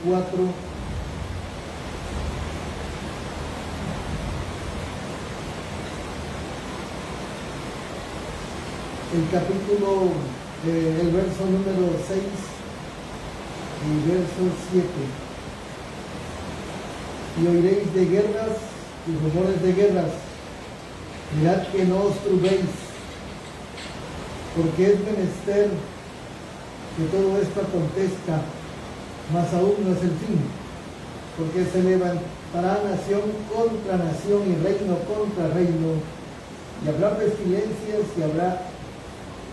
24. El verso número 6 y verso 7. Y oiréis de guerras y rumores de guerras. Mirad que no os turbéis, porque es menester que todo esto acontezca, mas aún no es el fin, porque se levantará nación contra nación y reino contra reino, y habrá pestilencias y habrá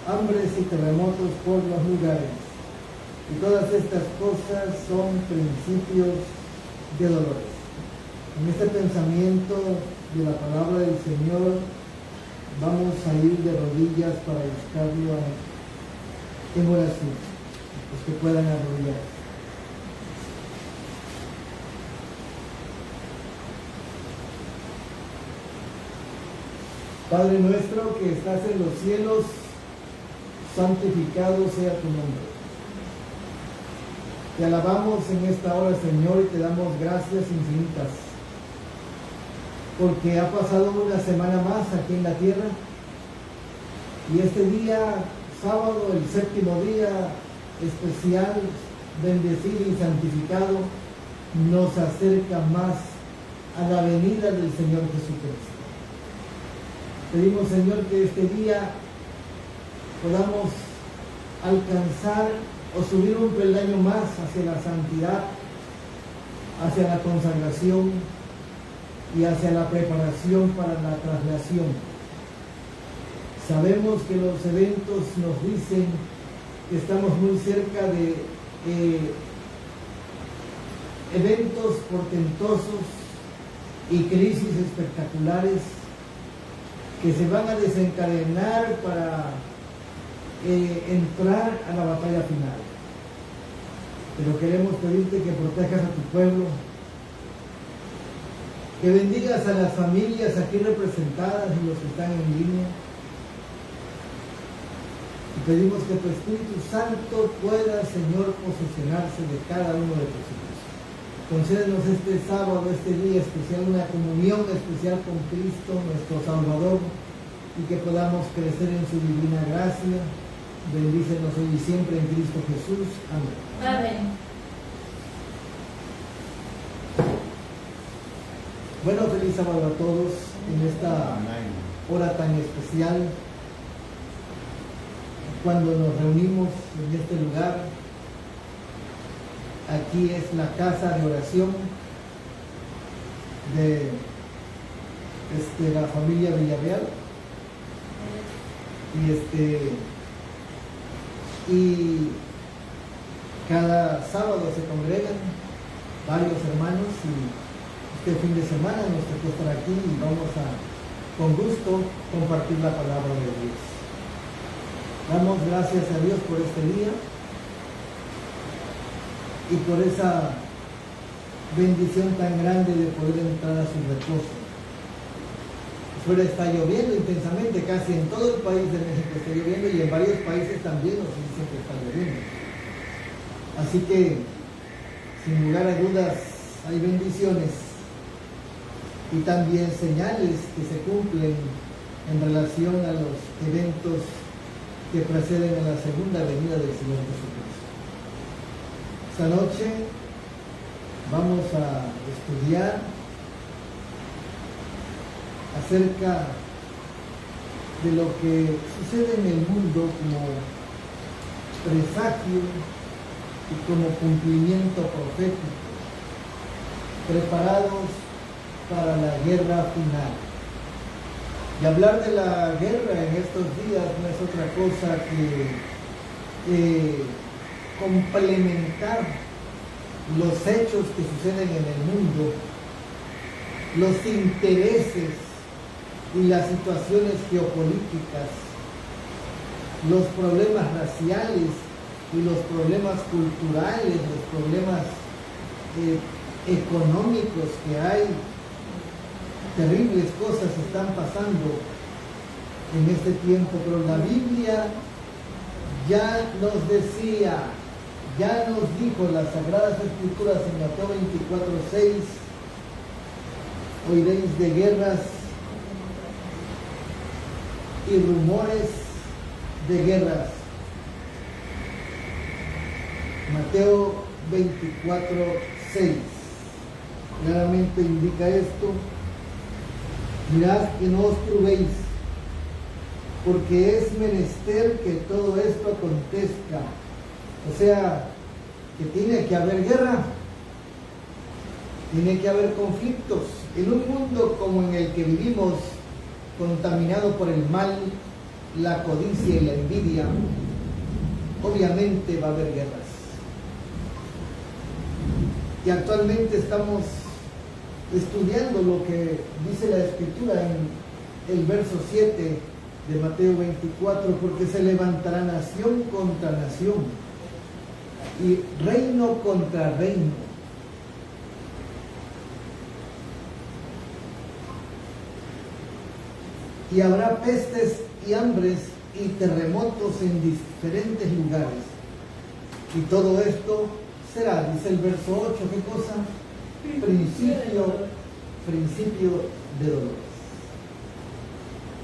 hambres y terremotos por los lugares. Y todas estas cosas son principios de dolores. En este pensamiento de la palabra del Señor vamos a ir de rodillas para buscarlo en oración, los que puedan arrodillar. Padre nuestro que estás en los cielos, santificado sea tu nombre. Te alabamos en esta hora, Señor, y te damos gracias infinitas, porque ha pasado una semana más aquí en la tierra, y este día, sábado, el séptimo día especial, bendecido y santificado, nos acerca más a la venida del Señor Jesucristo. Pedimos, Señor, que este día podamos alcanzar o subir un peldaño más hacia la santidad, hacia la consagración y hacia la preparación para la traslación. Sabemos que los eventos nos dicen que estamos muy cerca de eventos portentosos y crisis espectaculares que se van a desencadenar para entrar a la batalla final. Pero queremos pedirte que protejas a tu pueblo, que bendigas a las familias aquí representadas y los que están en línea. Y pedimos que tu Espíritu Santo pueda, Señor, posesionarse de cada uno de tus hijos. Concédenos este sábado, este día especial, una comunión especial con Cristo, nuestro Salvador, y que podamos crecer en su divina gracia. Bendícenos hoy y siempre en Cristo Jesús. Amén. Amén. Bueno, feliz sábado a todos en esta hora tan especial, cuando nos reunimos en este lugar. Aquí es la casa de oración de la familia Villarreal. Y cada sábado se congregan varios hermanos, y este fin de semana nos tocó estar aquí y vamos a, con gusto, compartir la palabra de Dios. Damos gracias a Dios por este día y por esa bendición tan grande de poder entrar a su reposo. Afuera está lloviendo intensamente, casi en todo el país de México está lloviendo, y en varios países también nos dicen que está lloviendo. Así que, sin lugar a dudas, hay bendiciones y también señales que se cumplen en relación a los eventos que preceden a la segunda venida del Señor Jesucristo. Esta noche vamos a estudiar acerca de lo que sucede en el mundo como presagio y como cumplimiento profético, preparados para la guerra final. Y hablar de la guerra en estos días no es otra cosa que complementar los hechos que suceden en el mundo, los intereses y las situaciones geopolíticas, los problemas raciales y los problemas culturales, los problemas económicos que hay. Terribles cosas están pasando en este tiempo, pero la Biblia ya nos decía Ya nos dijo las Sagradas Escrituras en Mateo 24:6, oiréis de guerras y rumores de guerras. Mateo 24:6 claramente indica esto. Mirad que no os turbéis, porque es menester que todo esto acontezca. O sea, que tiene que haber guerra, tiene que haber conflictos. En un mundo como en el que vivimos, contaminado por el mal, la codicia y la envidia, obviamente va a haber guerras. Y actualmente estamos estudiando lo que dice la Escritura en el verso 7 de Mateo 24, porque se levantará nación contra nación y reino contra reino. Y habrá pestes y hambres y terremotos en diferentes lugares. Y todo esto será, dice el verso 8, ¿qué cosa? Principio de dolores.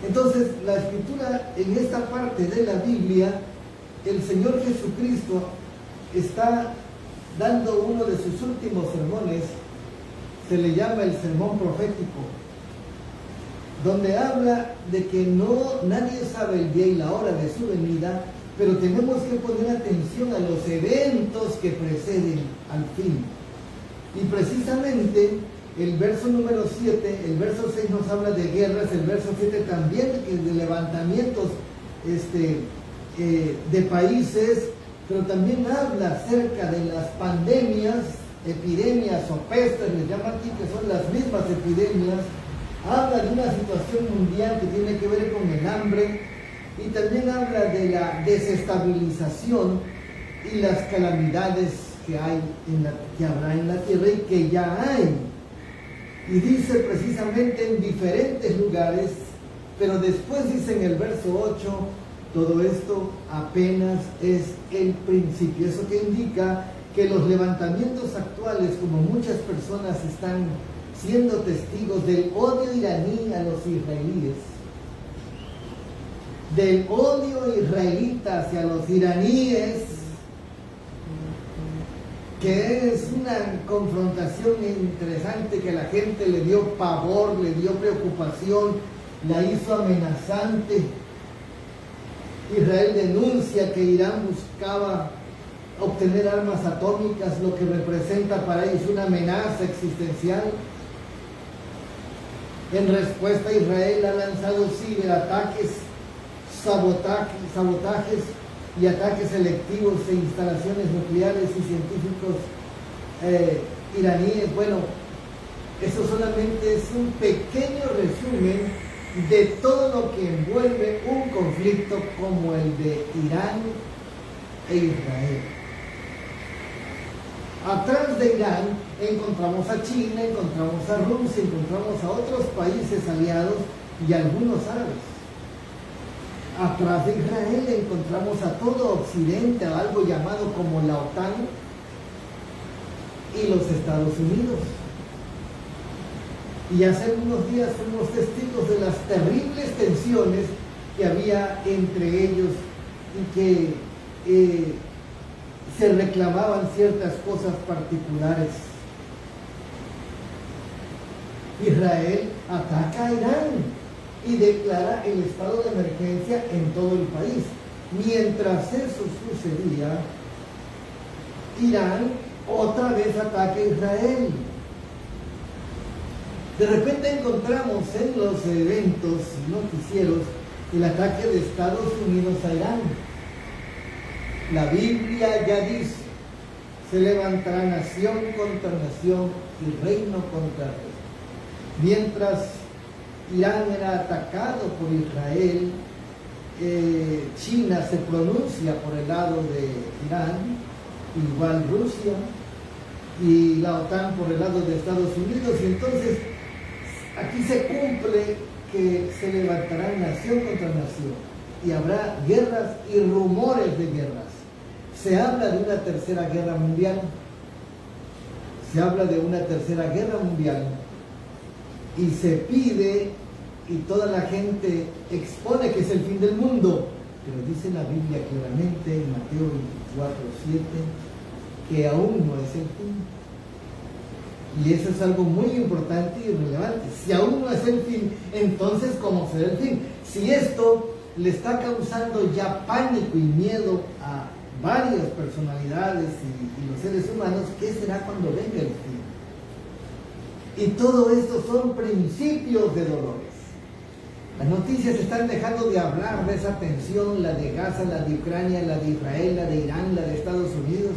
Entonces, la Escritura, en esta parte de la Biblia, el Señor Jesucristo está dando uno de sus últimos sermones, se le llama el sermón profético, donde habla de que nadie sabe el día y la hora de su venida, pero tenemos que poner atención a los eventos que preceden al fin. Y precisamente el verso número 7, el verso 6 nos habla de guerras, el verso 7 también de levantamientos de países, pero también habla acerca de las pandemias, epidemias o pestes, les llama aquí, que son las mismas epidemias. Habla de una situación mundial que tiene que ver con el hambre, y también habla de la desestabilización y las calamidades que habrá en la tierra y que ya hay. Y dice precisamente en diferentes lugares, pero después dice en el verso 8, todo esto apenas es el principio. Eso que indica que los levantamientos actuales, como muchas personas están siendo testigos del odio iraní a los israelíes, del odio israelita hacia los iraníes, que es una confrontación interesante que a la gente le dio pavor, le dio preocupación, la hizo amenazante. Israel denuncia que Irán buscaba obtener armas atómicas, lo que representa para ellos una amenaza existencial. En respuesta, Israel ha lanzado ciberataques, sabotajes y ataques selectivos en instalaciones nucleares y científicos iraníes. Bueno, eso solamente es un pequeño resumen de todo lo que envuelve un conflicto como el de Irán e Israel. Atrás de Irán encontramos a China, encontramos a Rusia, encontramos a otros países aliados y algunos árabes. Atrás de Israel encontramos a todo Occidente, a algo llamado como la OTAN y los Estados Unidos. Y hace algunos días fuimos testigos de las terribles tensiones que había entre ellos y que se reclamaban ciertas cosas particulares. Israel ataca a Irán y declara el estado de emergencia en todo el país. Mientras eso sucedía, Irán otra vez ataca a Israel. De repente encontramos en los eventos noticieros el ataque de Estados Unidos a Irán. La Biblia ya dice, se levantará nación contra nación y reino contra reino. Mientras Irán era atacado por Israel, China se pronuncia por el lado de Irán, igual Rusia, y la OTAN por el lado de Estados Unidos. Y entonces aquí se cumple que se levantará nación contra nación y habrá guerras y rumores de guerras. Se habla de una tercera guerra mundial. Se habla de una tercera guerra mundial. Y se pide, y toda la gente expone que es el fin del mundo. Pero dice la Biblia claramente en Mateo 24:7 que aún no es el fin. Y eso es algo muy importante y relevante. Si aún no es el fin, entonces ¿cómo será el fin? Si esto le está causando ya pánico y miedo a varias personalidades y los seres humanos, ¿qué será cuando venga el fin? Y todo esto son principios de dolores. Las noticias están dejando de hablar de esa tensión, la de Gaza, la de Ucrania, la de Israel, la de Irán, la de Estados Unidos.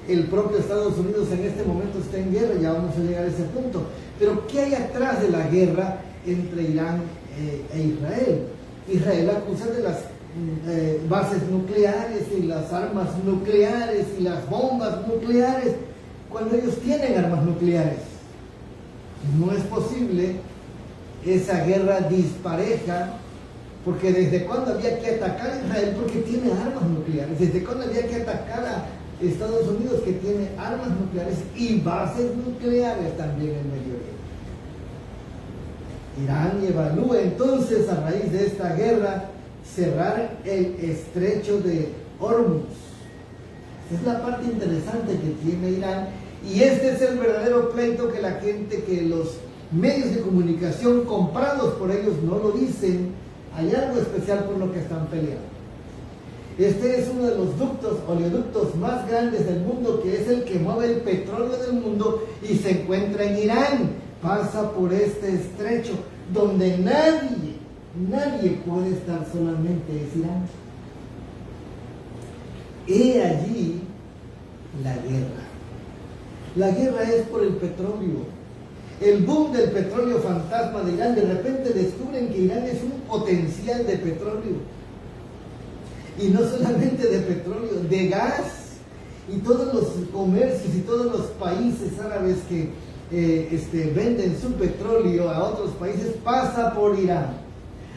El propio Estados Unidos en este momento está en guerra, ya vamos a llegar a ese punto. Pero ¿qué hay atrás de la guerra entre Irán e Israel? Israel acusa de las bases nucleares y las armas nucleares y las bombas nucleares, cuando ellos tienen armas nucleares. No es posible esa guerra dispareja, porque ¿desde cuándo había que atacar a Israel? Porque tiene armas nucleares. ¿Desde cuándo había que atacar a Estados Unidos, que tiene armas nucleares y bases nucleares también en Medio Oriente? Irán evalúa entonces, a raíz de esta guerra, cerrar el estrecho de Hormuz. Es la parte interesante que tiene Irán, y este es el verdadero pleito que la gente, que los medios de comunicación comprados por ellos no lo dicen. Hay algo especial por lo que están peleando. Este es uno de los oleoductos más grandes del mundo, que es el que mueve el petróleo del mundo, y se encuentra en Irán. Pasa por este estrecho donde nadie puede estar, solamente es Irán. He allí la guerra. La guerra es por el petróleo. El boom del petróleo fantasma de Irán. De repente descubren que Irán es un potencial de petróleo. Y no solamente de petróleo, de gas. Y todos los comercios y todos los países árabes que venden su petróleo a otros países pasa por Irán.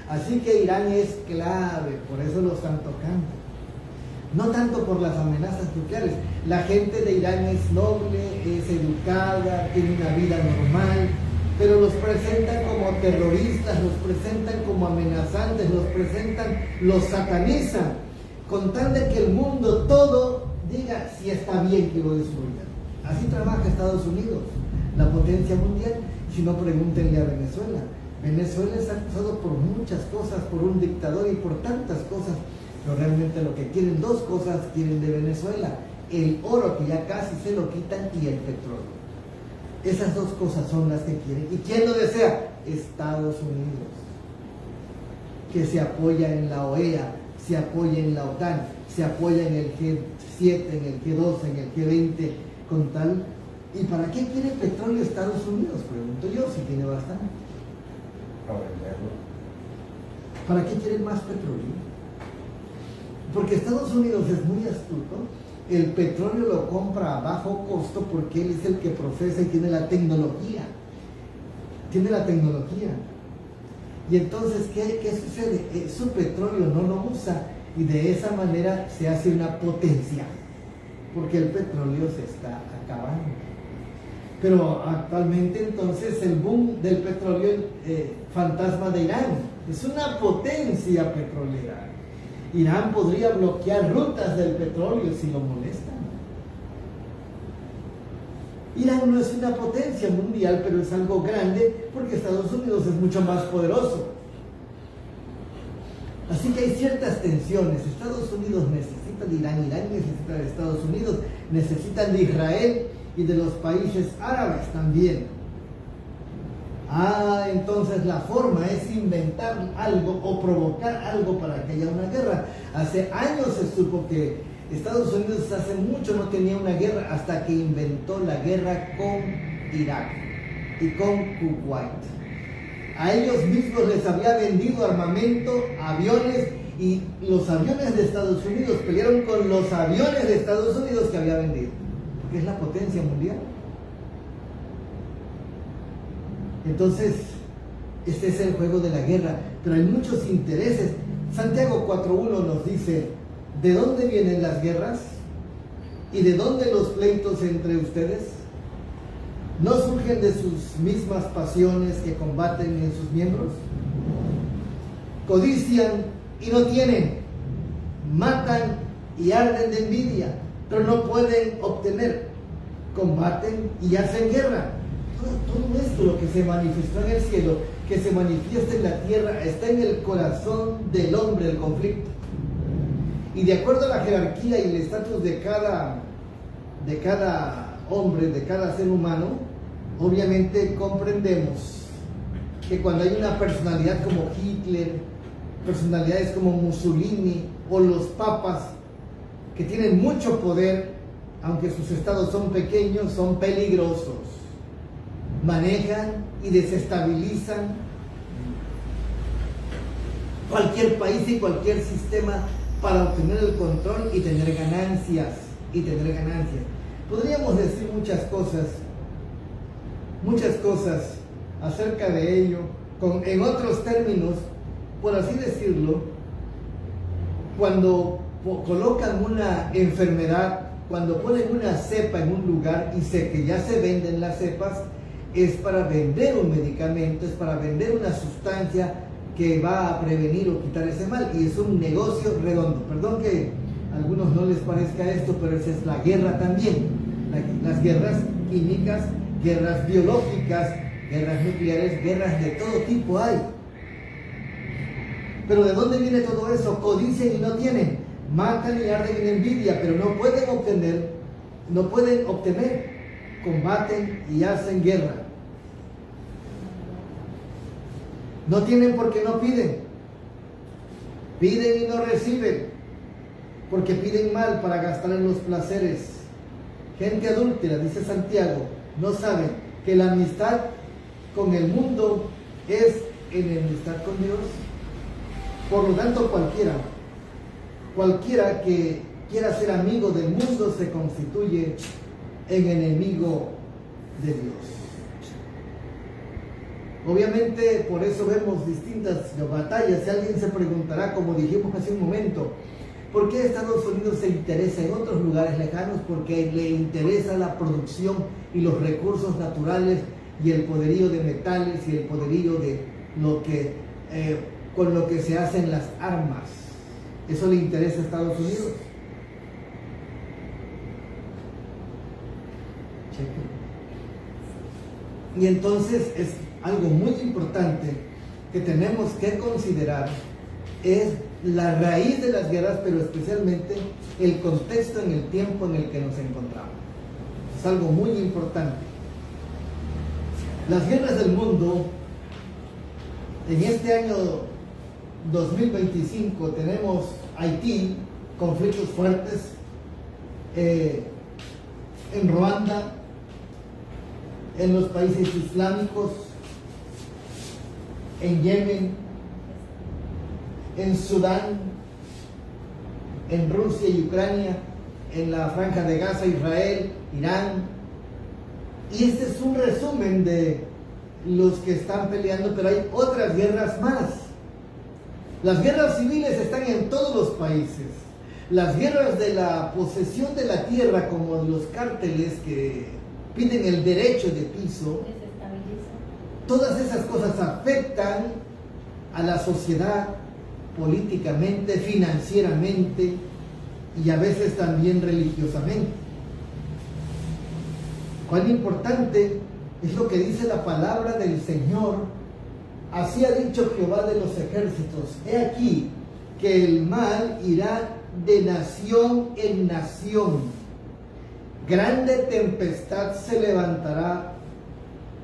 Así que Irán es clave, por eso lo están tocando. No tanto por las amenazas nucleares. La gente de Irán es noble, es educada, tiene una vida normal, pero los presentan como terroristas, los presentan como amenazantes, los satanizan, con tal de que el mundo todo diga si está bien que lo destruyan. Así trabaja Estados Unidos, la potencia mundial. Si no, pregúntenle a Venezuela. Venezuela es acusado por muchas cosas, por un dictador y por tantas cosas, pero realmente lo que quieren, dos cosas quieren de Venezuela: el oro, que ya casi se lo quitan, y el petróleo. Esas dos cosas son las que quieren. ¿Y quién lo desea? Estados Unidos, que se apoya en la OEA, se apoya en la OTAN, se apoya en el G7, en el G12, en el G20, con tal. ¿Y para qué quiere petróleo Estados Unidos? Pregunto yo, si tiene bastante. Para venderlo. ¿Para qué quieren más petróleo? Porque Estados Unidos es muy astuto. El petróleo lo compra a bajo costo porque él es el que procesa y tiene la tecnología. Tiene la tecnología. Y entonces, ¿qué sucede? Su petróleo no lo usa, y de esa manera se hace una potencia, porque el petróleo se está acabando. Pero actualmente entonces el boom del petróleo fantasma de Irán es una potencia petrolera. Irán podría bloquear rutas del petróleo si lo molestan. Irán no es una potencia mundial, pero es algo grande porque Estados Unidos es mucho más poderoso. Así que hay ciertas tensiones. Estados Unidos necesita de Irán, Irán necesita de Estados Unidos, necesitan de Israel y de los países árabes también. Entonces la forma es inventar algo o provocar algo para que haya una guerra. Hace años se supo que Estados Unidos hace mucho no tenía una guerra, hasta que inventó la guerra con Irak y con Kuwait. A ellos mismos les había vendido armamento, aviones, y los aviones de Estados Unidos pelearon con los aviones de Estados Unidos que había vendido, porque es la potencia mundial. Entonces, este es el juego de la guerra, pero hay muchos intereses. Santiago 4.1 nos dice: ¿de dónde vienen las guerras? ¿Y de dónde los pleitos entre ustedes? ¿No surgen de sus mismas pasiones que combaten en sus miembros? Codician y no tienen, matan y arden de envidia, pero no pueden obtener, combaten y hacen guerra. Todo esto, lo que se manifestó en el cielo, que se manifiesta en la tierra, está en el corazón del hombre, el conflicto. Y de acuerdo a la jerarquía y el estatus de cada hombre, de cada ser humano, obviamente comprendemos que cuando hay una personalidad como Hitler, personalidades como Mussolini o los papas, que tienen mucho poder, aunque sus estados son pequeños, son peligrosos. Manejan y desestabilizan cualquier país y cualquier sistema para obtener el control y tener ganancias. Podríamos decir muchas cosas acerca de ello, en otros términos, por así decirlo, cuando colocan una enfermedad, cuando ponen una cepa en un lugar y sé que ya se venden las cepas, es para vender un medicamento, es para vender una sustancia que va a prevenir o quitar ese mal, y es un negocio redondo. Perdón que a algunos no les parezca esto, pero esa es la guerra también. Las guerras químicas, guerras biológicas, guerras nucleares, guerras de todo tipo hay. Pero ¿de dónde viene todo eso? Codician y no tienen, matan y arden en envidia, pero no pueden obtener, combaten y hacen guerra. No tienen porque no piden, piden y no reciben, porque piden mal para gastar en los placeres. Gente adúltera, dice Santiago, no saben que la amistad con el mundo es enemistad con Dios. Por lo tanto, cualquiera que quiera ser amigo del mundo se constituye en enemigo de Dios. Obviamente, por eso vemos distintas batallas. Si alguien se preguntará, como dijimos hace un momento, ¿por qué Estados Unidos se interesa en otros lugares lejanos? Porque le interesa la producción y los recursos naturales y el poderío de metales y el poderío de lo que con lo que se hacen las armas. Eso le interesa a Estados Unidos. Y entonces es algo muy importante que tenemos que considerar, es la raíz de las guerras, pero especialmente el contexto en el tiempo en el que nos encontramos. Es algo muy importante. Las guerras del mundo, en este año 2025 tenemos Haití, conflictos fuertes, en Ruanda, en los países islámicos, en Yemen, en Sudán, en Rusia y Ucrania, en la Franja de Gaza, Israel, Irán. Y este es un resumen de los que están peleando, pero hay otras guerras más. Las guerras civiles están en todos los países. Las guerras de la posesión de la tierra, como los cárteles que piden el derecho de piso, todas esas cosas afectan a la sociedad políticamente, financieramente y a veces también religiosamente. Cuán importante es lo que dice la palabra del Señor. Así ha dicho Jehová de los ejércitos: he aquí que el mal irá de nación en nación, grande tempestad se levantará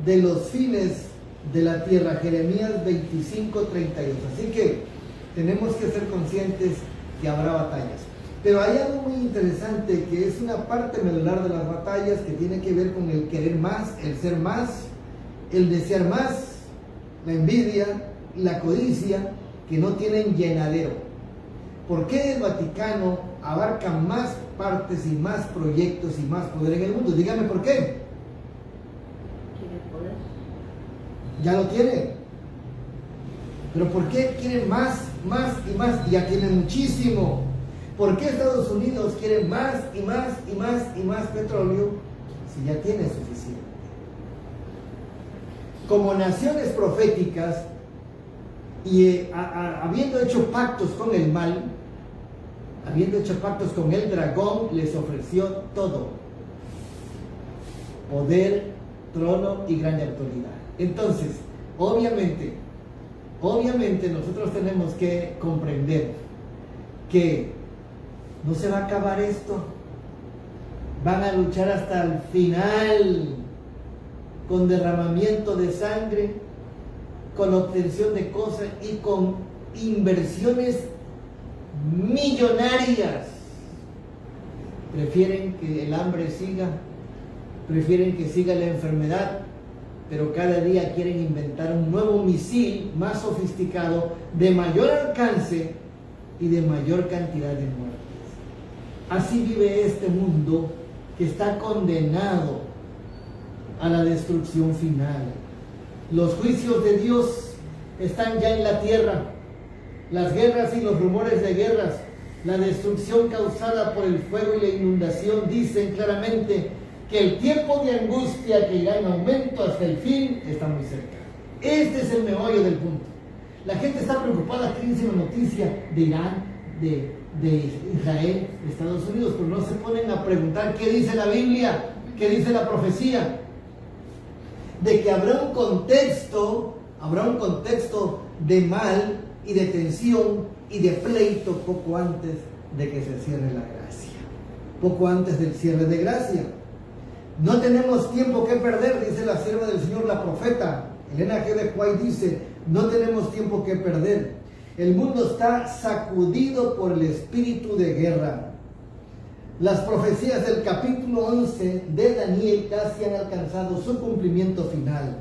de los fines de la tierra. Jeremías 25:32. Así que tenemos que ser conscientes que habrá batallas. Pero hay algo muy interesante que es una parte medular de las batallas, que tiene que ver con el querer más, el ser más, el desear más, la envidia y la codicia, que no tienen llenadero. ¿Por qué el Vaticano abarca más partes y más proyectos y más poder en el mundo? Dígame por qué. ¿Tiene poder? Ya lo tiene. Pero ¿por qué quieren más, más y más? Ya tienen muchísimo. ¿Por qué Estados Unidos quiere más y más y más y más petróleo si ya tiene suficiente? Como naciones proféticas y habiendo hecho pactos con el mal, habiendo hecho pactos con el dragón, les ofreció todo: poder, trono y gran autoridad. Entonces, obviamente nosotros tenemos que comprender que no se va a acabar esto. Van a luchar hasta el final, con derramamiento de sangre, con obtención de cosas y con inversiones millonarias. Prefieren que el hambre siga, prefieren que siga la enfermedad, pero cada día quieren inventar un nuevo misil más sofisticado, de mayor alcance y de mayor cantidad de muertes. Así vive este mundo que está condenado a la destrucción final. Los juicios de Dios están ya en la tierra. Las guerras y los rumores de guerras, la destrucción causada por el fuego y la inundación dicen claramente que el tiempo de angustia que irá en aumento hasta el fin está muy cerca. Este es el meollo del punto. La gente está preocupada, que dice la noticia de Irán, de Israel, de Estados Unidos, pero no se ponen a preguntar qué dice la Biblia, qué dice la profecía, de que habrá un contexto de mal y de tensión y de pleito poco antes de que se cierre la gracia, poco antes del cierre de gracia. No tenemos tiempo que perder, dice la sierva del Señor, la profeta Elena G. de White dice: no tenemos tiempo que perder. El mundo está sacudido por el espíritu de guerra. Las profecías del capítulo 11 de Daniel casi han alcanzado su cumplimiento final.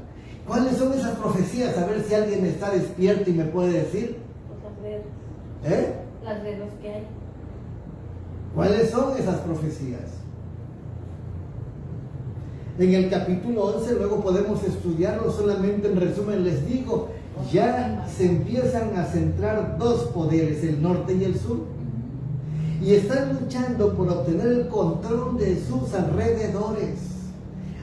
¿Cuáles son esas profecías? A ver si alguien está despierto y me puede decir. Las reglas. Las reglas que hay. ¿Cuáles son esas profecías? En el capítulo 11 luego podemos estudiarlo, solamente en resumen les digo, ya se empiezan a centrar dos poderes, el norte y el sur, y están luchando por obtener el control de sus alrededores.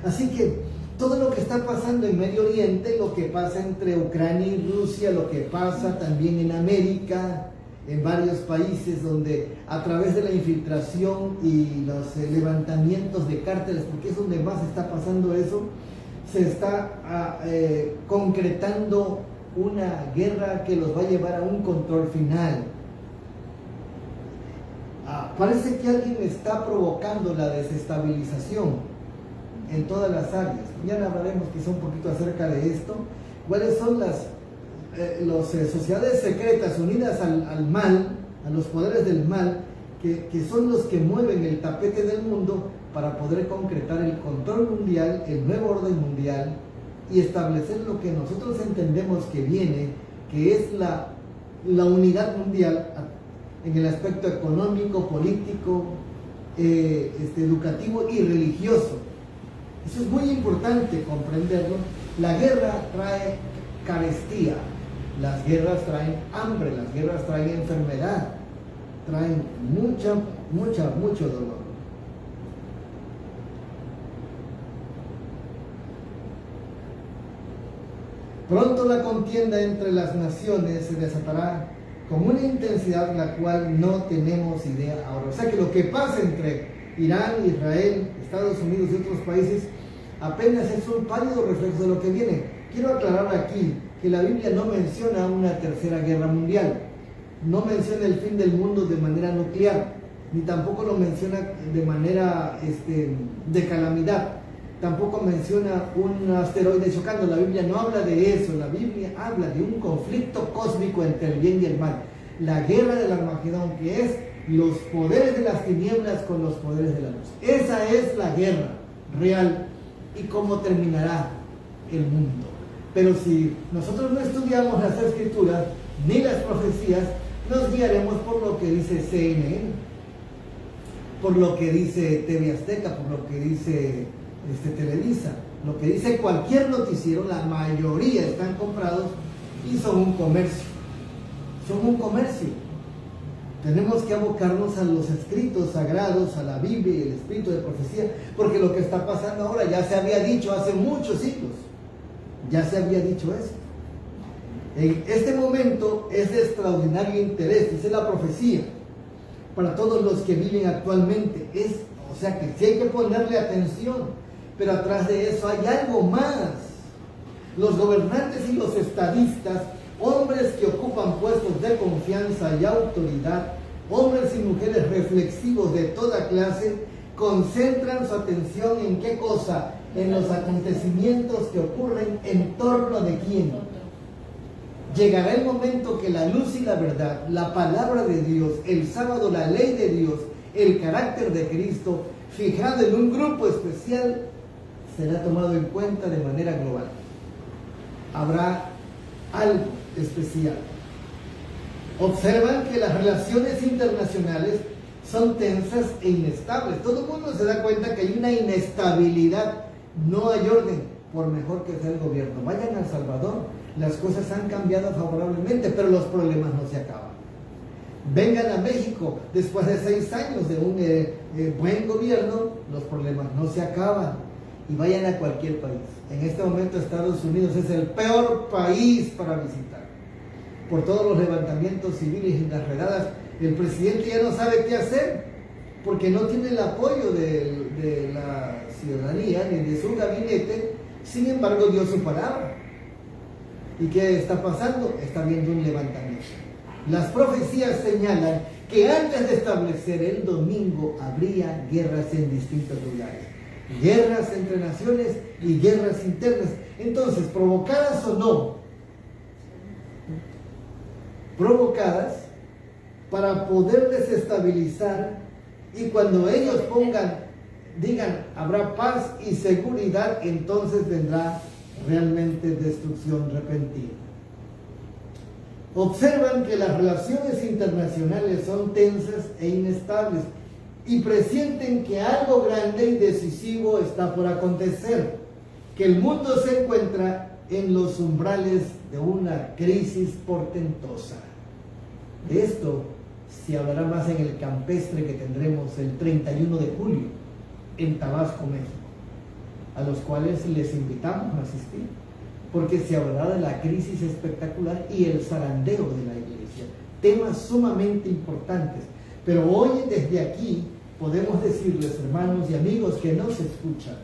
Así que todo lo que está pasando en Medio Oriente, lo que pasa entre Ucrania y Rusia, lo que pasa también en América, en varios países donde a través de la infiltración y los levantamientos de cárteles, porque es donde más está pasando eso, se está concretando una guerra que los va a llevar a un control final. Parece que alguien está provocando la desestabilización en todas las áreas. Ya hablaremos quizá un poquito acerca de esto. ¿Cuáles son las sociedades secretas unidas al mal, a los poderes del mal, que son los que mueven el tapete del mundo para poder concretar el control mundial, el nuevo orden mundial y establecer lo que nosotros entendemos que viene, que es la unidad mundial en el aspecto económico, político, educativo y religioso? Eso es muy importante comprenderlo. La guerra trae carestía. Las guerras traen hambre, las guerras traen enfermedad, traen mucho dolor. Pronto la contienda entre las naciones se desatará con una intensidad la cual no tenemos idea ahora. O sea que lo que pasa entre Irán, Israel, Estados Unidos y otros países apenas es un pálido reflejo de lo que viene. Quiero aclarar aquí que la Biblia no menciona una tercera guerra mundial, no menciona el fin del mundo de manera nuclear, ni tampoco lo menciona de manera de calamidad, tampoco menciona un asteroide chocando. La Biblia no habla de eso, la Biblia habla de un conflicto cósmico entre el bien y el mal, la guerra del Armagedón, que es los poderes de las tinieblas con los poderes de la luz. Esa es la guerra real y cómo terminará el mundo. Pero si nosotros no estudiamos las escrituras ni las profecías, nos guiaremos por lo que dice CNN, por lo que dice TV Azteca, por lo que dice Televisa, lo que dice cualquier noticiero. La mayoría están comprados y son un comercio. Son un comercio. Tenemos que abocarnos a los escritos sagrados, a la Biblia y el espíritu de profecía, porque lo que está pasando ahora ya se había dicho hace muchos siglos. Ya se había dicho eso. En este momento es de extraordinario interés, dice la profecía, para todos los que viven actualmente. O sea que sí hay que ponerle atención, pero atrás de eso hay algo más. Los gobernantes y los estadistas, hombres que ocupan puestos de confianza y autoridad, hombres y mujeres reflexivos de toda clase, concentran su atención en qué cosa, en los acontecimientos que ocurren en torno de quién. Llegará el momento que la luz y la verdad, la palabra de Dios, el sábado la ley de Dios, el carácter de Cristo, fijado en un grupo especial, será tomado en cuenta de manera global. Habrá algo especial. Observan que las relaciones internacionales son tensas e inestables. Todo el mundo se da cuenta que hay una inestabilidad, no hay orden, por mejor que sea el gobierno. Vayan a El Salvador, las cosas han cambiado favorablemente, pero los problemas no se acaban. Vengan a México, después de 6 años de un buen gobierno, los problemas no se acaban. Y vayan a cualquier país. En este momento Estados Unidos es el peor país para visitar. Por todos los levantamientos civiles y las redadas, el presidente ya no sabe qué hacer, porque no tiene el apoyo de la ciudadanía ni de su gabinete. Sin embargo, dio su palabra. ¿Y qué está pasando? Está habiendo un levantamiento. Las profecías señalan que antes de establecer el domingo habría guerras en distintos lugares. Guerras entre naciones y guerras internas. Entonces, provocadas o no, provocadas para poder desestabilizar, y cuando ellos digan habrá paz y seguridad, entonces vendrá realmente destrucción repentina. Observan que las relaciones internacionales son tensas e inestables y presienten que algo grande y decisivo está por acontecer, que el mundo se encuentra en los umbrales de una crisis portentosa. De esto se hablará más en el campestre que tendremos el 31 de julio en Tabasco, México, a los cuales les invitamos a asistir, porque se hablará de la crisis espectacular y el zarandeo de la iglesia, temas sumamente importantes. Pero hoy desde aquí podemos decirles, hermanos y amigos que nos escuchan,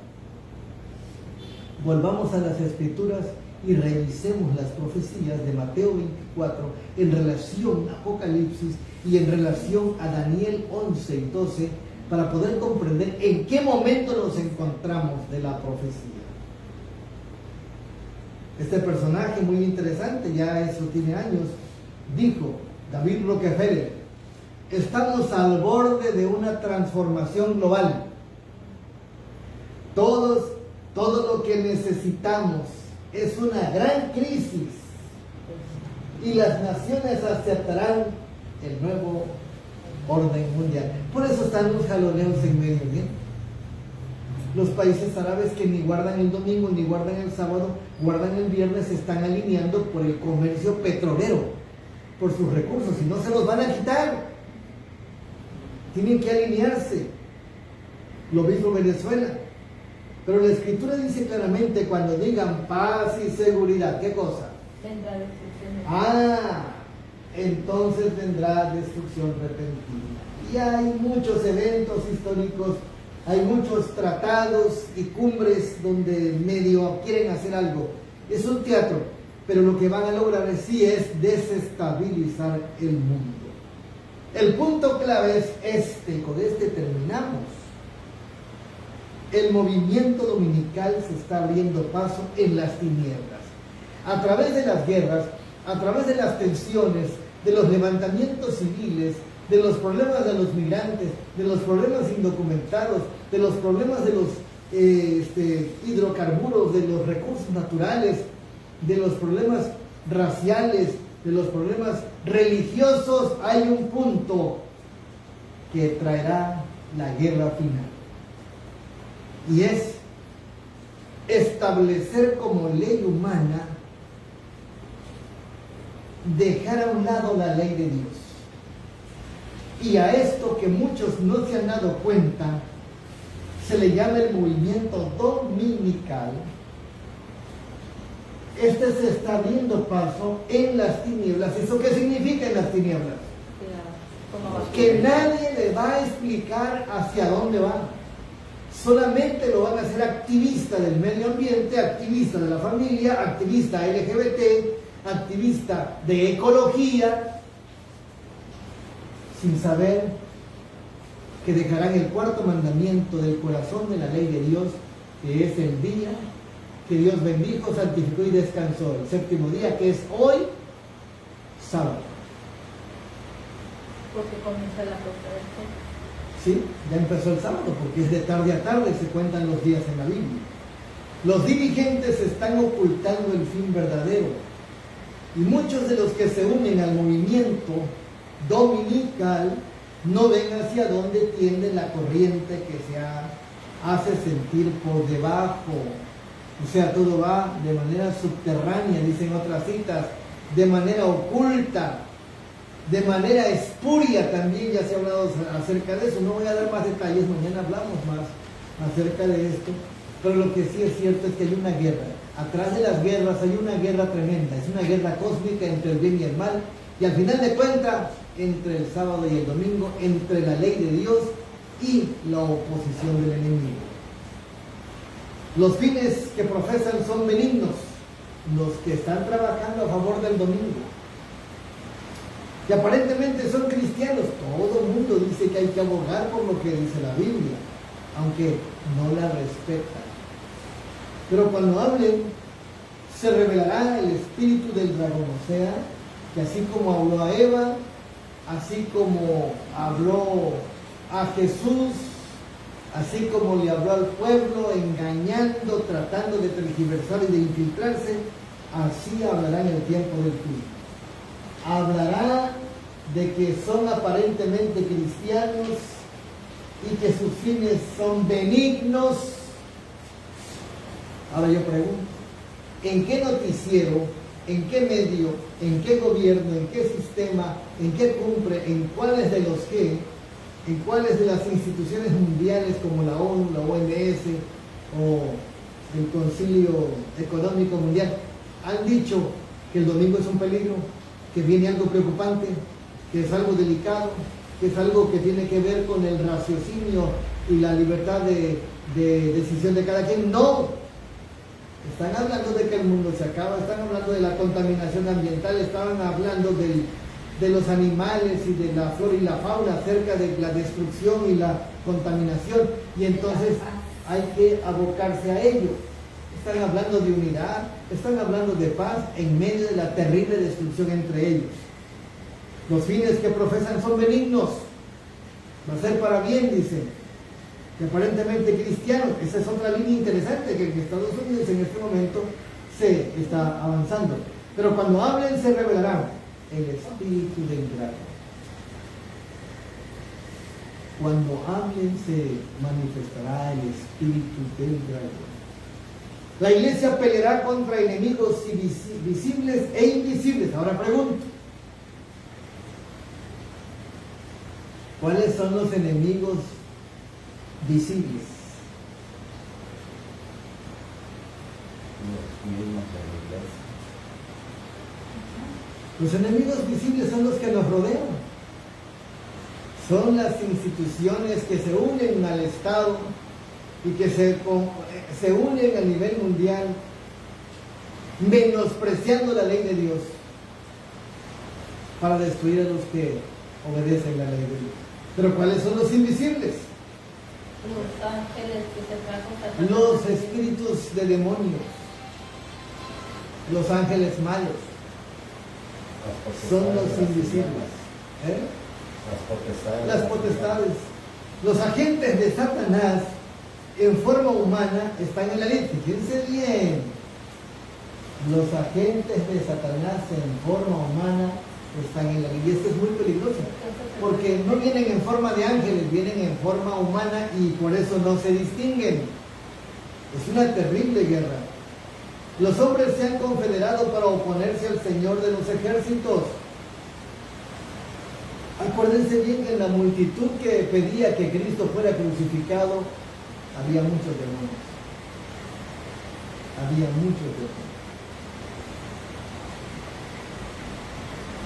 volvamos a las Escrituras y revisemos las profecías de Mateo 24 en relación a Apocalipsis y en relación a Daniel 11 y 12, para poder comprender en qué momento nos encontramos de la profecía. Este personaje muy interesante, ya eso tiene años, dijo David Rockefeller: estamos al borde de una transformación global. Todo lo que necesitamos es una gran crisis y las naciones aceptarán el nuevo orden mundial. Por eso están los jaloneos en medio, ¿bien? Los países árabes que ni guardan el domingo ni guardan el sábado, guardan el viernes, se están alineando por el comercio petrolero, por sus recursos, y no se los van a quitar. Tienen que alinearse. Lo mismo Venezuela. Pero la Escritura dice claramente, cuando digan paz y seguridad, ¿qué cosa? Vendrá destrucción. Entonces vendrá destrucción repentina. Y hay muchos eventos históricos, hay muchos tratados y cumbres donde medio quieren hacer algo. Es un teatro, pero lo que van a lograr sí es desestabilizar el mundo. El punto clave es este, y con este terminamos. El movimiento dominical se está abriendo paso en las tinieblas. A través de las guerras, a través de las tensiones, de los levantamientos civiles, de los problemas de los migrantes, de los problemas indocumentados, de los problemas de los hidrocarburos, de los recursos naturales, de los problemas raciales, de los problemas religiosos, hay un punto que traerá la guerra final. Y es establecer como ley humana, dejar a un lado la ley de Dios. Y a esto que muchos no se han dado cuenta, se le llama el movimiento dominical. Este se está abriendo paso en las tinieblas. ¿Eso qué significa en las tinieblas? Que nadie le va a explicar hacia dónde va. Solamente lo van a hacer activista del medio ambiente, activista de la familia, activista LGBT, activista de ecología, sin saber que dejarán el cuarto mandamiento del corazón de la ley de Dios, que es el día que Dios bendijo, santificó y descansó, el séptimo día, que es hoy, sábado. Porque comienza la puesta del sol. Sí, ya empezó el sábado, porque es de tarde a tarde, se cuentan los días en la Biblia. Los dirigentes están ocultando el fin verdadero, y muchos de los que se unen al movimiento dominical no ven hacia dónde tiende la corriente que se hace sentir por debajo. O sea, todo va de manera subterránea, dicen otras citas, de manera oculta, de manera espuria. También ya se ha hablado acerca de eso. No voy a dar más detalles, mañana hablamos más acerca de esto. Pero lo que sí es cierto es que hay una guerra. Atrás de las guerras hay una guerra tremenda. Es una guerra cósmica entre el bien y el mal. Y al final de cuentas, entre el sábado y el domingo, entre la ley de Dios y la oposición del enemigo. Los fines que profesan son benignos, los que están trabajando a favor del domingo, que aparentemente son cristianos. Todo el mundo dice que hay que abogar por lo que dice la Biblia, aunque no la respetan. Pero cuando hablen, se revelará el espíritu del dragón, o sea, que así como habló a Eva, así como habló a Jesús, así como le habló al pueblo, engañando, tratando de tergiversar y de infiltrarse, así hablará en el tiempo del fin. Hablará de que son aparentemente cristianos y que sus fines son benignos. Ahora yo pregunto, ¿en qué noticiero, en qué medio, en qué gobierno, en qué sistema, en qué cumple, en cuáles de los qué, en cuáles de las instituciones mundiales como la ONU, la OMS o el Concilio Económico Mundial han dicho que el domingo es un peligro, que viene algo preocupante, que es algo delicado, que es algo que tiene que ver con el raciocinio y la libertad de decisión de cada quien? No. Están hablando de que el mundo se acaba, están hablando de la contaminación ambiental, estaban hablando de los animales y de la flora y la fauna, acerca de la destrucción y la contaminación, y entonces hay que abocarse a ello. Están hablando de unidad, están hablando de paz en medio de la terrible destrucción entre ellos. Los fines que profesan son benignos, va a ser para bien, dicen, que aparentemente cristianos. Esa es otra línea interesante que en Estados Unidos en este momento se está avanzando. Pero cuando hablen se revelará el espíritu del dragón. Cuando hablen se manifestará el espíritu del dragón. La iglesia peleará contra enemigos visibles e invisibles. Ahora pregunto, ¿cuáles son los enemigos visibles? Los enemigos visibles son los que nos rodean. Son las instituciones que se unen al Estado y que se unen a nivel mundial, menospreciando la ley de Dios para destruir a los que obedecen la ley de Dios. Pero ¿cuáles son los invisibles? Los ángeles que se traen. Los espíritus de demonios, los ángeles malos, son los invisibles. Las potestades. Los agentes de Satanás en forma humana están en la ley. Fíjense bien, los agentes de Satanás en forma humana están en la ley. Y esto es muy peligroso, porque no vienen en forma de ángeles, vienen en forma humana y por eso no se distinguen. Es una terrible guerra. Los hombres se han confederado para oponerse al Señor de los ejércitos. Acuérdense bien que en la multitud que pedía que Cristo fuera crucificado, había muchos demonios. Había muchos demonios.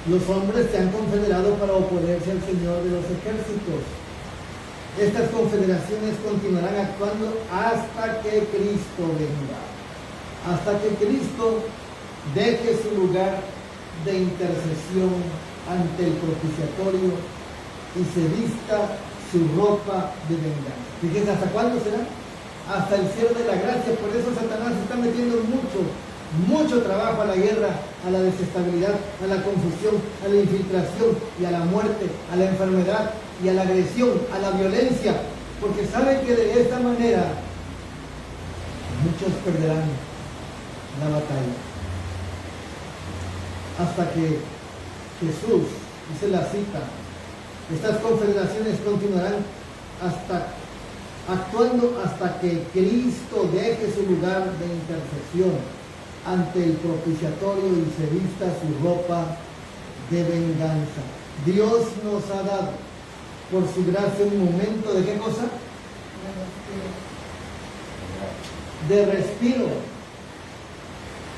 Los hombres se han confederado para oponerse al Señor de los ejércitos. Estas confederaciones continuarán actuando hasta que Cristo venga. Hasta que Cristo deje su lugar de intercesión ante el propiciatorio y se vista su ropa de venganza. Fíjense, ¿hasta cuándo será? Hasta el cielo de la gracia. Por eso Satanás está metiendo mucho trabajo a la guerra, a la desestabilidad, a la confusión, a la infiltración y a la muerte, a la enfermedad y a la agresión, a la violencia, porque sabe que de esta manera muchos perderán la batalla. Hasta que Jesús, dice la cita, estas confederaciones continuarán actuando hasta que Cristo deje su lugar de intercesión ante el propiciatorio y se vista su ropa de venganza. Dios nos ha dado por su gracia un momento de ¿qué cosa? De respiro.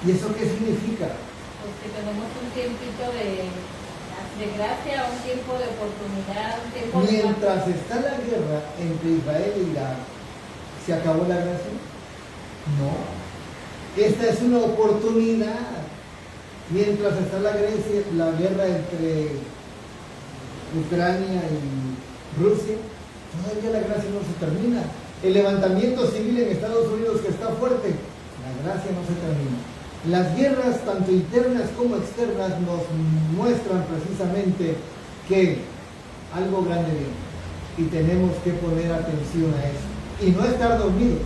¿Y eso qué significa? Pues que tenemos un tiempito de gracia, un tiempo de oportunidad, un tiempo Mientras está la guerra entre Israel y Irak, ¿se acabó la gracia? No. Esta es una oportunidad. Mientras está la guerra entre Ucrania y Rusia, todavía la gracia no se termina. El levantamiento civil en Estados Unidos, que está fuerte, la gracia no se termina. Las guerras, tanto internas como externas, nos muestran precisamente que algo grande viene y tenemos que poner atención a eso y no estar dormidos.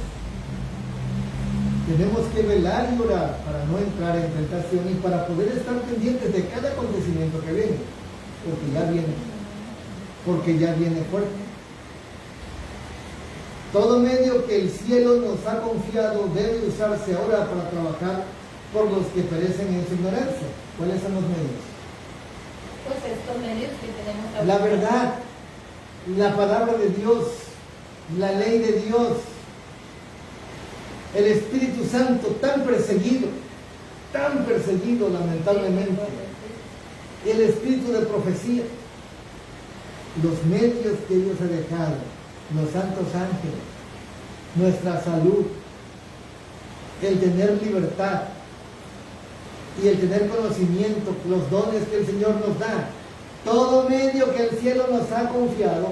Tenemos que velar y orar para no entrar en tentación y para poder estar pendientes de cada acontecimiento que viene, porque ya viene fuerte. Todo medio que el cielo nos ha confiado debe usarse ahora para trabajar por los que perecen en su ignorancia. ¿Cuáles son los medios? Pues estos medios que tenemos ahora. La verdad, la palabra de Dios, la ley de Dios, el Espíritu Santo tan perseguido lamentablemente, el espíritu de profecía, los medios que Dios ha dejado, los santos ángeles, nuestra salud, el tener libertad y el tener conocimiento, los dones que el Señor nos da, todo medio que el cielo nos ha confiado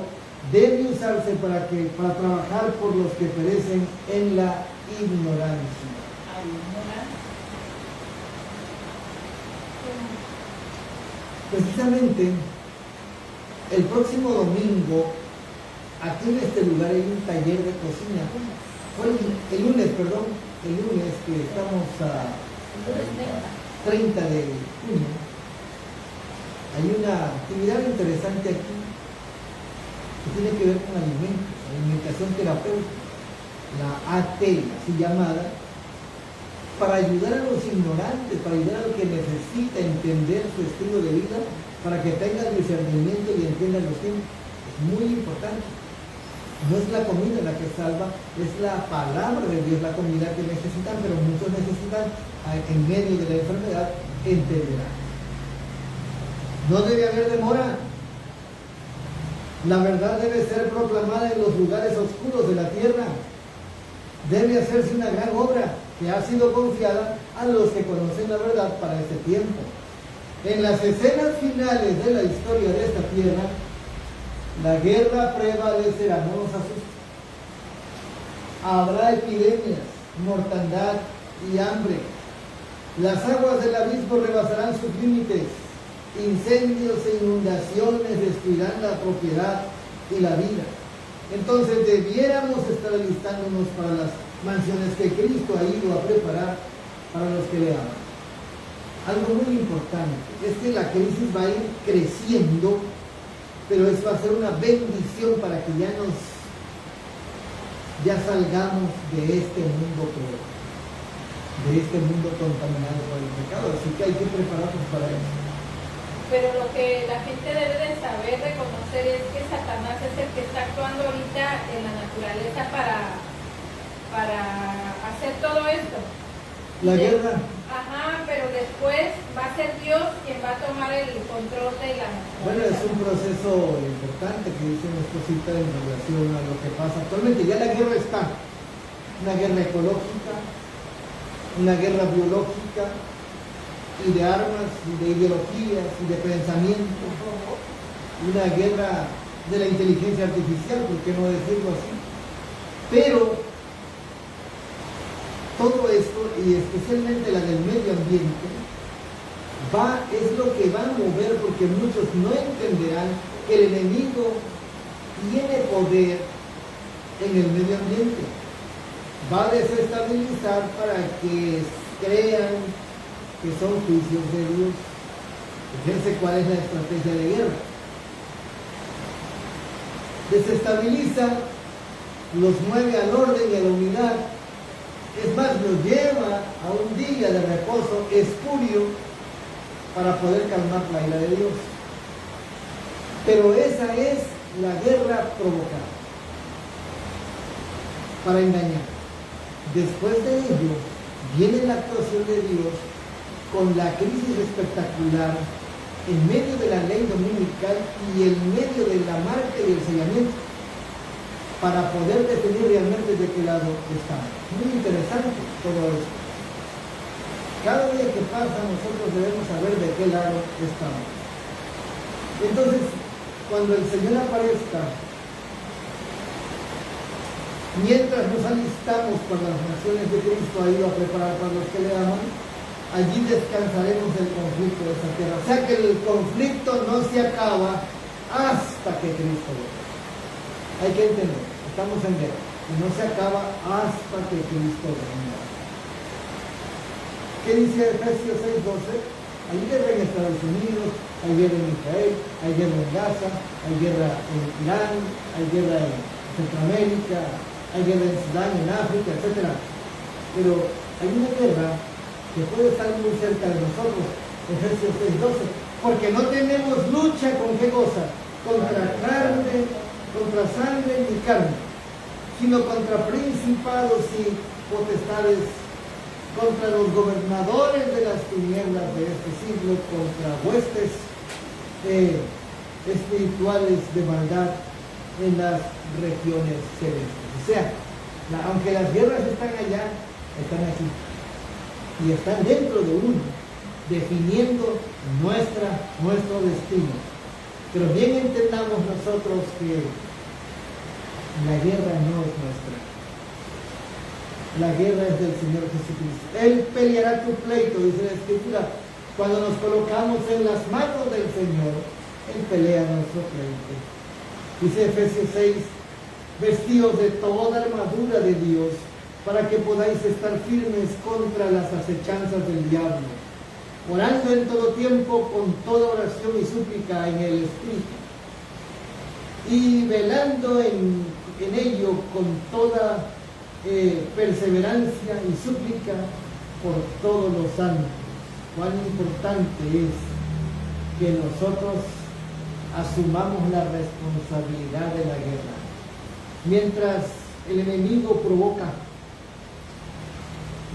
debe usarse para trabajar por los que perecen en la ignorancia. Precisamente el próximo domingo aquí en este lugar hay un taller de cocina. El lunes que estamos a 30 de junio, hay una actividad interesante aquí que tiene que ver con alimentos, alimentación terapéutica, la AT, así llamada, para ayudar a los ignorantes, para ayudar al que necesita entender su estilo de vida, para que tenga el discernimiento y entienda los tiempos. Es muy importante. No es la comida la que salva, es la palabra de Dios la comida que necesitan, pero muchos necesitan, en medio de la enfermedad, entenderán. No debe haber demora. La verdad debe ser proclamada en los lugares oscuros de la tierra. Debe hacerse una gran obra que ha sido confiada a los que conocen la verdad para este tiempo. En las escenas finales de la historia de esta tierra, la guerra prevalecerá, no nos asusten. Habrá epidemias, mortandad y hambre. Las aguas del abismo rebasarán sus límites. Incendios e inundaciones destruirán la propiedad y la vida. Entonces debiéramos estar alistándonos para las mansiones que Cristo ha ido a preparar para los que le aman. Algo muy importante es que la crisis va a ir creciendo, pero eso va a ser una bendición para que ya salgamos de este mundo cruel, de este mundo contaminado por el pecado. Así que hay que prepararnos para eso. Pero lo que la gente debe de saber, reconocer, es que Satanás es el que está actuando ahorita en la naturaleza para hacer todo esto. La guerra. Ajá, pero después va a ser Dios quien va a tomar el control de la naturaleza. Bueno, es un proceso importante que dice nuestro cita en relación a lo que pasa actualmente. Ya la guerra está. Una guerra ecológica, una guerra biológica, y de armas, y de ideologías, y de pensamiento. Una guerra de la inteligencia artificial, ¿por qué no decirlo así? Pero todo esto, y especialmente la del medio ambiente, es lo que va a mover, porque muchos no entenderán que el enemigo tiene poder en el medio ambiente. Va a desestabilizar para que crean que son juicios de Dios. Fíjense cuál es la estrategia de guerra. Desestabiliza, los mueve al orden y a la unidad. Es más, nos lleva a un día de reposo espurio para poder calmar la ira de Dios. Pero esa es la guerra provocada para engañar. Después de ello viene la actuación de Dios con la crisis espectacular en medio de la ley dominical y en medio de la marca y el sellamiento, para poder definir realmente de qué lado estamos. Muy interesante todo esto. Cada día que pasa nosotros debemos saber de qué lado estamos. Entonces, cuando el Señor aparezca, mientras nos alistamos para las naciones de Cristo, ha ido a preparar para los que le aman, allí descansaremos del conflicto de esta tierra. O sea que el conflicto no se acaba hasta que Cristo venga. Hay que entender, estamos en guerra y no se acaba hasta que Cristo venga. ¿Qué dice Efesios 6:12? Hay guerra en Estados Unidos, hay guerra en Israel, hay guerra en Gaza, hay guerra en Irán, hay guerra en Centroamérica, hay guerra en Sudán, en África, etc. Pero hay una guerra que puede estar muy cerca de nosotros, Efesios 6:12, porque no tenemos lucha con qué cosa, contra carne, contra sangre ni carne, sino contra principados y potestades, contra los gobernadores de las tinieblas de este siglo, contra huestes espirituales de maldad en las regiones celestes. O sea, aunque las guerras están allá, están aquí. Y están dentro de uno, definiendo nuestro destino. Pero bien entendamos nosotros que la guerra no es nuestra. La guerra es del Señor Jesucristo. Él peleará tu pleito, dice la Escritura. Cuando nos colocamos en las manos del Señor, Él pelea nuestro pleito. Dice Efesios 6, vestidos de toda armadura de Dios, para que podáis estar firmes contra las acechanzas del diablo, orando en todo tiempo con toda oración y súplica en el Espíritu, y velando en ello con toda perseverancia y súplica por todos los santos. Cuán importante es que nosotros asumamos la responsabilidad de la guerra. Mientras el enemigo provoca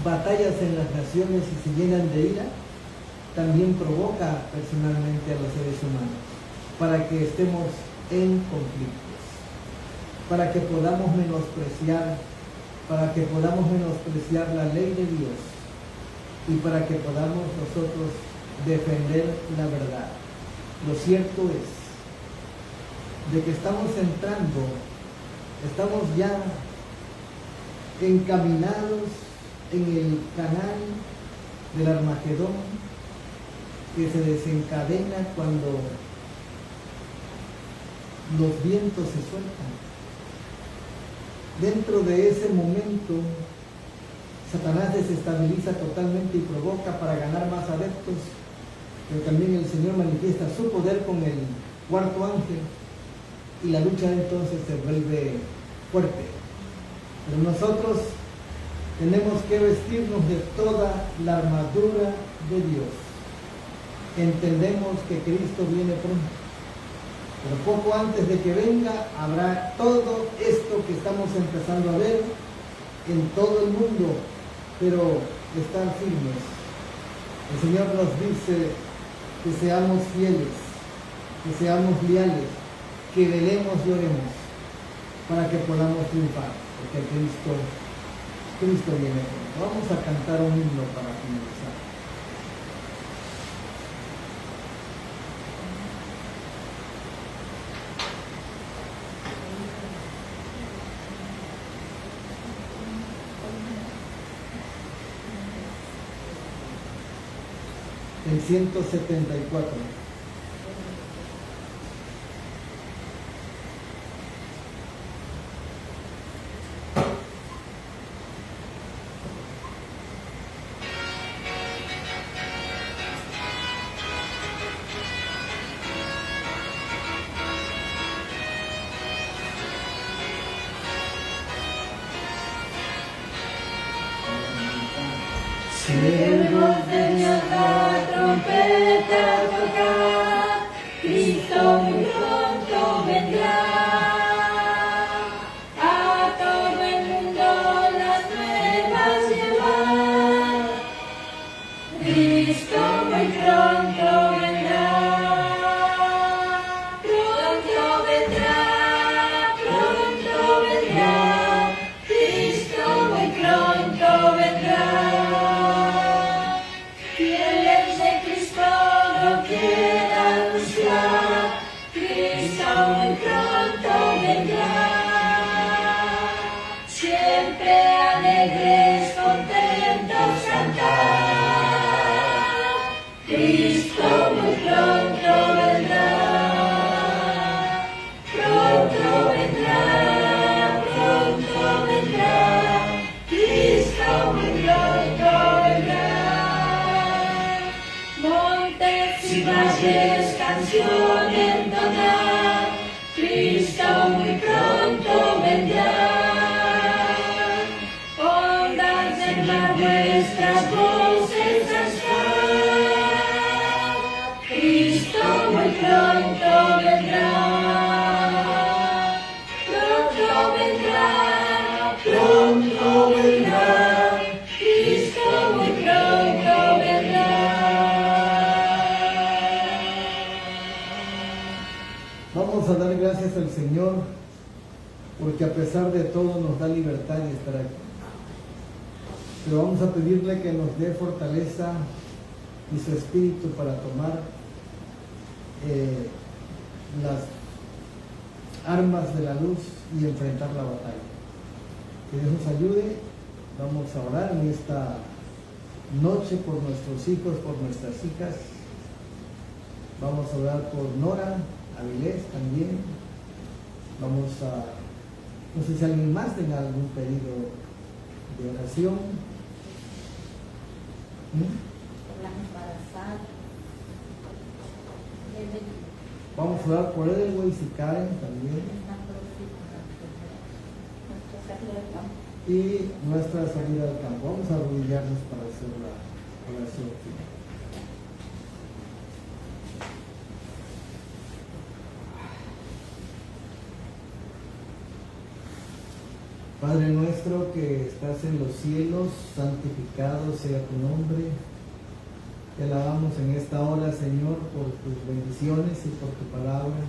batallas en las naciones y se llenan de ira, también provoca personalmente a los seres humanos para que estemos en conflictos, para que podamos menospreciar la ley de Dios y para que podamos nosotros defender la verdad. Lo cierto es de que estamos ya encaminados en el canal del Armagedón, que se desencadena cuando los vientos se sueltan. Dentro de ese momento, Satanás desestabiliza totalmente y provoca para ganar más adeptos, pero también el Señor manifiesta su poder con el cuarto ángel y la lucha entonces se vuelve fuerte. Pero nosotros tenemos que vestirnos de toda la armadura de Dios entendemos que Cristo viene pronto. Pero poco antes de que venga, habrá todo esto que estamos empezando a ver en todo el mundo, pero estar firmes. El Señor nos dice que seamos fieles, que seamos leales, que velemos y oremos para que podamos triunfar, porque Cristo viene pronto. Vamos a cantar un himno para finalizar. El 174. Siervos de Dios, la trompeta tocar, Cristo muy pronto vendrá. A todo el mundo las nuevas llevar, Cristo muy pronto vendrá. Pronto vendrá, pronto vendrá, Cristo muy pronto vendrá. Muy pronto vendrá, siempre alegres, contentos cantar. Cristo muy pronto vendrá, pronto vendrá, pronto vendrá. Cristo muy pronto vendrá. Montes y valles, canción entonar, Cristo muy pronto vendrá. Ondas del mar nuestras voces alzar, Cristo muy pronto vendrá. Pronto vendrá, pronto vendrá, Cristo muy pronto vendrá. Vamos a dar gracias al Señor porque a pesar de todo nos da libertad de estar aquí. Pero vamos a pedirle que nos dé fortaleza y su espíritu para tomar las armas de la luz y enfrentar la batalla. Que Dios nos ayude. Vamos a orar en esta noche por nuestros hijos, por nuestras hijas. Vamos a orar por Nora Avilés también. Vamos a, no sé si alguien más tenga algún pedido de oración. Las embarazadas. Vamos a orar por Edelweiss y Karen también. Y nuestra salida al campo. Vamos a arrodillarnos para hacer la oración final. Padre nuestro que estás en los cielos, santificado sea tu nombre. Te alabamos en esta hora, Señor, por tus bendiciones y por tu palabra.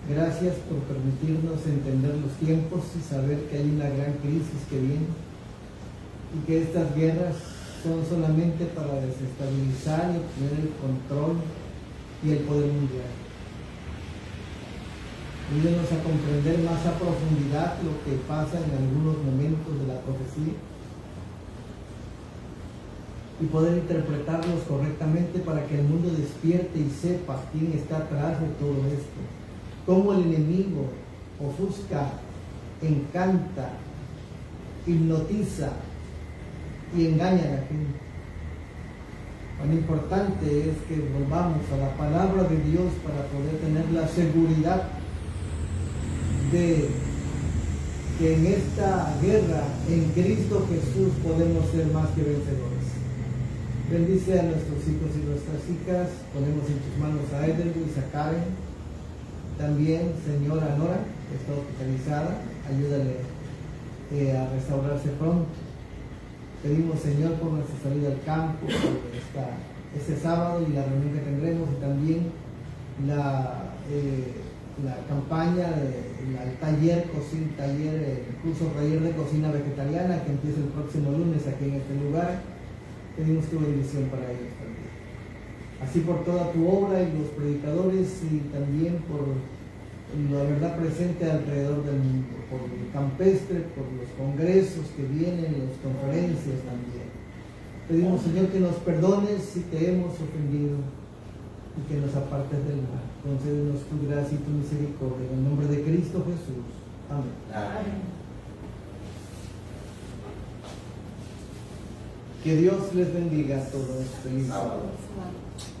Gracias por permitirnos entender los tiempos y saber que hay una gran crisis que viene y que estas guerras son solamente para desestabilizar y obtener el control y el poder mundial. Ayúdenos a comprender más a profundidad lo que pasa en algunos momentos de la profecía y poder interpretarlos correctamente para que el mundo despierte y sepa quién está atrás de todo esto, cómo el enemigo ofusca, encanta, hipnotiza y engaña a la gente. Cuán importante es que volvamos a la palabra de Dios para poder tener la seguridad de que en esta guerra, en Cristo Jesús, podemos ser más que vencedores. Bendice a nuestros hijos y nuestras hijas. Ponemos en tus manos a Edelweiss, a Karen. También, Señor, a Nora, que está hospitalizada. Ayúdale a restaurarse pronto. Pedimos, Señor, por nuestra salida al campo, por este sábado y la reunión que tendremos, y también la campaña, el taller, el curso taller de cocina vegetariana que empieza el próximo lunes aquí en este lugar. Pedimos tu bendición para ellos también. Así por toda tu obra y los predicadores, y también por la verdad presente alrededor del mundo, por el campestre, por los congresos que vienen, las conferencias también. Pedimos, Señor, que nos perdones si te hemos ofendido y que nos apartes del mal. Concédenos tu gracia y tu misericordia. En el nombre de Cristo Jesús. Amén. Amén. Que Dios les bendiga a todos. Feliz sábado. Sábado.